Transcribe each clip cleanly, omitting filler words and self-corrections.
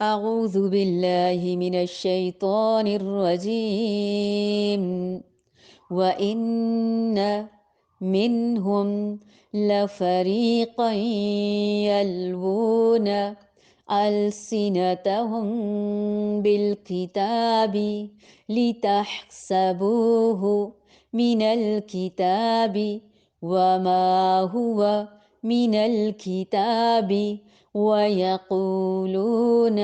أعوذ بالله من الشيطان الرجيم وإن منهم لفريقا يلوون ألسنتهم بالكتاب لتحسبوه من الكتاب وما هو من الكتاب ويقولون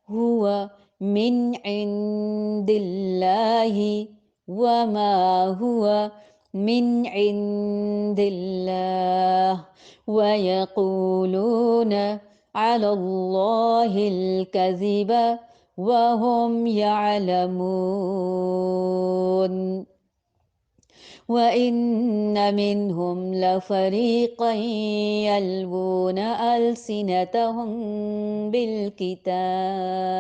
هو من عند الله وما هو من عند الله ويقولون على الله الكذب وهم يعلمون وإن منهم لفريقا يلوون ألسنتهم بالكتاب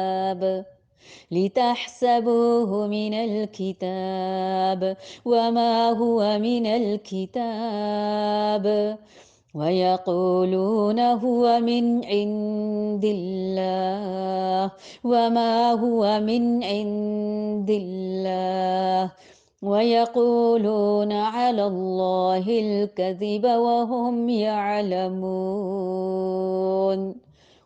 لتحسبوه من الكتاب وما هو من الكتاب ويقولون هو من عند الله وما هو من عند الله ويقولون على الله الكذب وهم يعلمون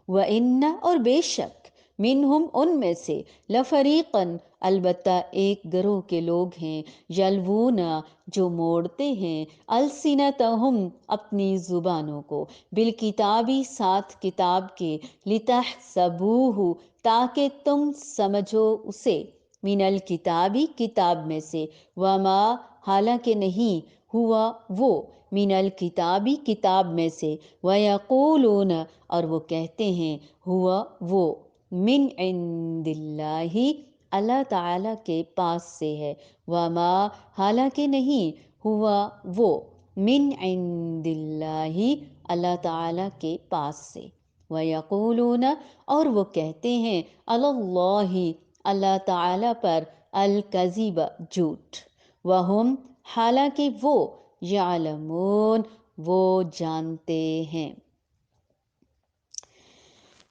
وإن اور بے شک منہم ان میں سے لفریقن البتہ ایک گروہ کے لوگ ہیں یلوونا جو موڑتے ہیں السنتہم اپنی زبانوں کو بالکتابی ساتھ کتاب کے لتحسبوہ تاکہ تم سمجھو اسے من الکتابی کتاب میں سے وما حالانکہ نہیں ہوا وہ من الکتابی کتاب میں سے ویقولون اور وہ کہتے ہیں ہوا وہ من عند اللہ اللہ تعالیٰ کے پاس سے ہے وما حالانکہ نہیں ہوا وہ من عند اللہ اللہ تعالیٰ کے پاس سے ویقولون اور وہ کہتے ہیں اللہ اللہ تعالیٰ پر الکذب جھوٹ وہم حالانکہ وہ یعلمون وہ جانتے ہیں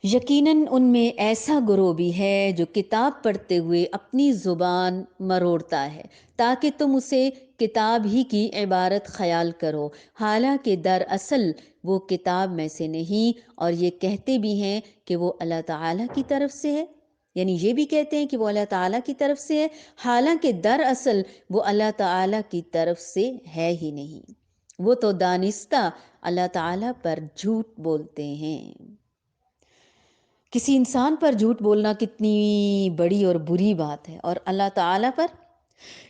یقیناً ان میں ایسا گروہ بھی ہے جو کتاب پڑھتے ہوئے اپنی زبان مروڑتا ہے تاکہ تم اسے کتاب ہی کی عبارت خیال کرو حالانکہ دراصل وہ کتاب میں سے نہیں اور یہ کہتے بھی ہیں کہ وہ اللہ تعالیٰ کی طرف سے ہے یعنی یہ بھی کہتے ہیں کہ وہ اللہ تعالیٰ کی طرف سے ہے حالانکہ دراصل وہ اللہ تعالیٰ کی طرف سے ہے ہی نہیں وہ تو دانستہ اللہ تعالیٰ پر جھوٹ بولتے ہیں کسی انسان پر جھوٹ بولنا کتنی بڑی اور بری بات ہے اور اللہ تعالیٰ پر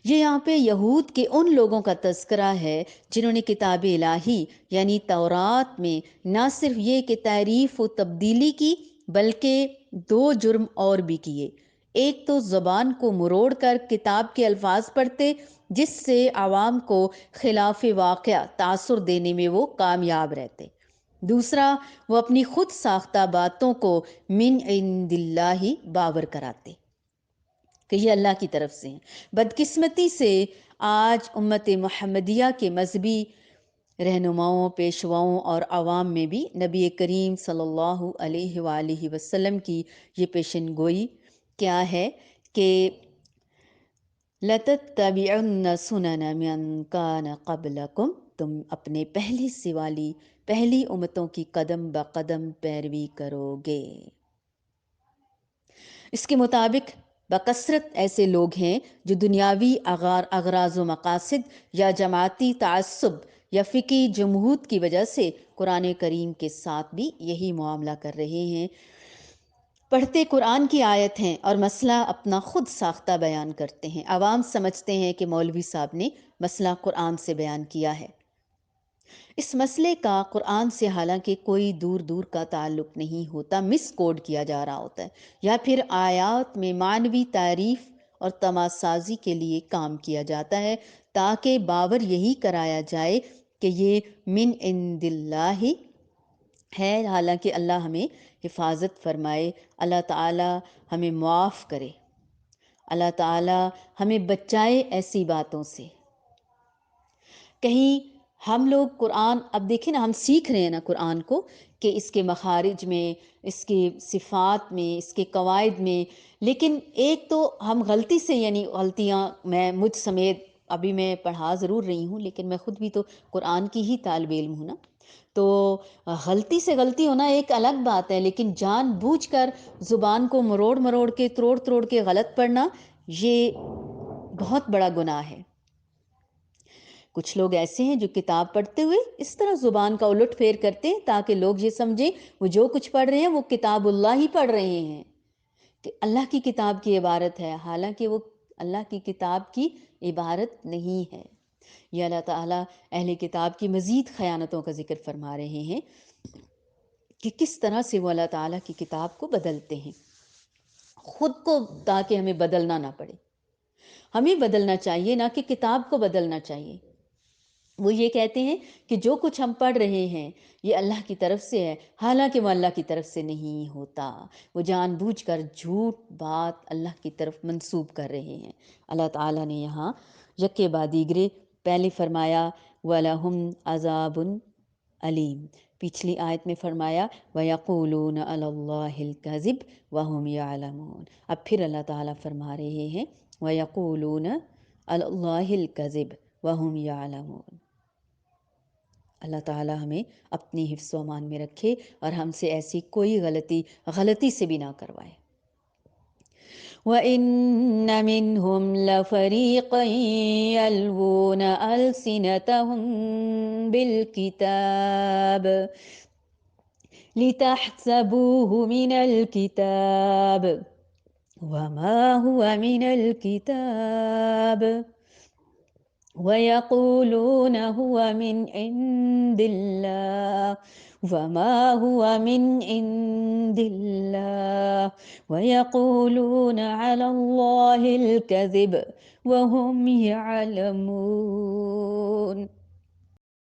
یہ یہاں پہ یہود کے ان لوگوں کا تذکرہ ہے جنہوں نے کتاب الہی یعنی تورات میں نہ صرف یہ کہ تحریف و تبدیلی کی بلکہ دو جرم اور بھی کیے ایک تو زبان کو مروڑ کر کتاب کے الفاظ پڑھتے جس سے عوام کو خلاف واقعہ تاثر دینے میں وہ کامیاب رہتے دوسرا وہ اپنی خود ساختہ باتوں کو من عند اللہ باور کراتے کہ یہ اللہ کی طرف سے ہیں بدقسمتی سے آج امت محمدیہ کے مذہبی رہنماؤں پیشواؤں اور عوام میں بھی نبی کریم صلی اللہ علیہ وآلہ وسلم کی یہ پیشن گوئی کیا ہے کہ لَتَتَّبِعُنَّ سُنَنَ مَن كَانَ قَبْلَكُمْ تم اپنے پہلی سے والی پہلی امتوں کی قدم بقدم پیروی کرو گے اس کے مطابق بکثرت ایسے لوگ ہیں جو دنیاوی اغراض و مقاصد یا جماعتی تعصب یا فقہی جمود کی وجہ سے قرآن کریم کے ساتھ بھی یہی معاملہ کر رہے ہیں پڑھتے قرآن کی آیت ہیں اور مسئلہ اپنا خود ساختہ بیان کرتے ہیں عوام سمجھتے ہیں کہ مولوی صاحب نے مسئلہ قرآن سے بیان کیا ہے اس مسئلے کا قرآن سے حالانکہ کوئی دور دور کا تعلق نہیں ہوتا مس کوڈ کیا جا رہا ہوتا ہے یا پھر آیات میں معنوی تعریف اور تماسازی کے لیے کام کیا جاتا ہے تاکہ باور یہی کرایا جائے کہ یہ من عند اللہ ہے حالانکہ اللہ ہمیں حفاظت فرمائے اللہ تعالی ہمیں معاف کرے اللہ تعالی ہمیں بچائے ایسی باتوں سے کہیں ہم لوگ قرآن اب دیکھیں نا، ہم سیکھ رہے ہیں نا قرآن کو، کہ اس کے مخارج میں، اس کی صفات میں، اس کے قواعد میں، لیکن ایک تو ہم غلطی سے، یعنی غلطیاں، میں مجھ سمیت، ابھی میں پڑھا ضرور رہی ہوں لیکن میں خود بھی تو قرآن کی ہی طالب علم ہوں نا، تو غلطی سے غلطی ہونا ایک الگ بات ہے، لیکن جان بوجھ کر زبان کو مروڑ مروڑ کے، تروڑ تروڑ کے غلط پڑھنا، یہ بہت بڑا گناہ ہے۔ کچھ لوگ ایسے ہیں جو کتاب پڑھتے ہوئے اس طرح زبان کا الٹ پھیر کرتے ہیں تاکہ لوگ یہ سمجھیں وہ جو کچھ پڑھ رہے ہیں وہ کتاب اللہ ہی پڑھ رہے ہیں، کہ اللہ کی کتاب کی عبارت ہے، حالانکہ وہ اللہ کی کتاب کی عبارت نہیں ہے۔ یہ اللہ تعالیٰ اہل کتاب کی مزید خیانتوں کا ذکر فرما رہے ہیں کہ کس طرح سے وہ اللہ تعالیٰ کی کتاب کو بدلتے ہیں، خود کو، تاکہ ہمیں بدلنا نہ پڑے۔ ہمیں بدلنا چاہیے، نہ کہ کتاب کو بدلنا چاہیے۔ وہ یہ کہتے ہیں کہ جو کچھ ہم پڑھ رہے ہیں یہ اللہ کی طرف سے ہے، حالانکہ وہ اللہ کی طرف سے نہیں ہوتا، وہ جان بوجھ کر جھوٹ بات اللہ کی طرف منسوب کر رہے ہیں۔ اللہ تعالیٰ نے یہاں یکے بعد دیگرے پہلے فرمایا وَلَهُمْ عَذَابٌ علیم، پچھلی آیت میں فرمایا وَيَقُولُونَ عَلَى اللَّهِ الْكَذِبَ وَهُمْ يَعْلَمُونَ، اب پھر اللہ تعالیٰ فرما رہے ہیں وَيَقُولُونَ عَلَى اللَّهِ الْكَذِبَ وَهُمْ يَعْلَمُونَ۔ اللہ تعالیٰ ہمیں اپنی حفظ و امان میں رکھے اور ہم سے ایسی کوئی غلطی سے بھی نہ کروائے۔ وَإِنَّ مِنْهُمْ لَفَرِيقًا يَلْوُونَ أَلْسِنَتَهُمْ بِالْكِتَابِ لِتَحْسَبُوهُ مِنَ الْكِتَابِ وَمَا هُوَ مِنَ الْكِتَابِ وَيَقُولُونَ هُوَ مِنْ عِنْدِ اللَّهِ وَمَا هُوَ مِنْ عِنْدِ اللَّهِ وَيَقُولُونَ عَلَى اللَّهِ الْكَذِبَ وَهُمْ يَعْلَمُونَ۔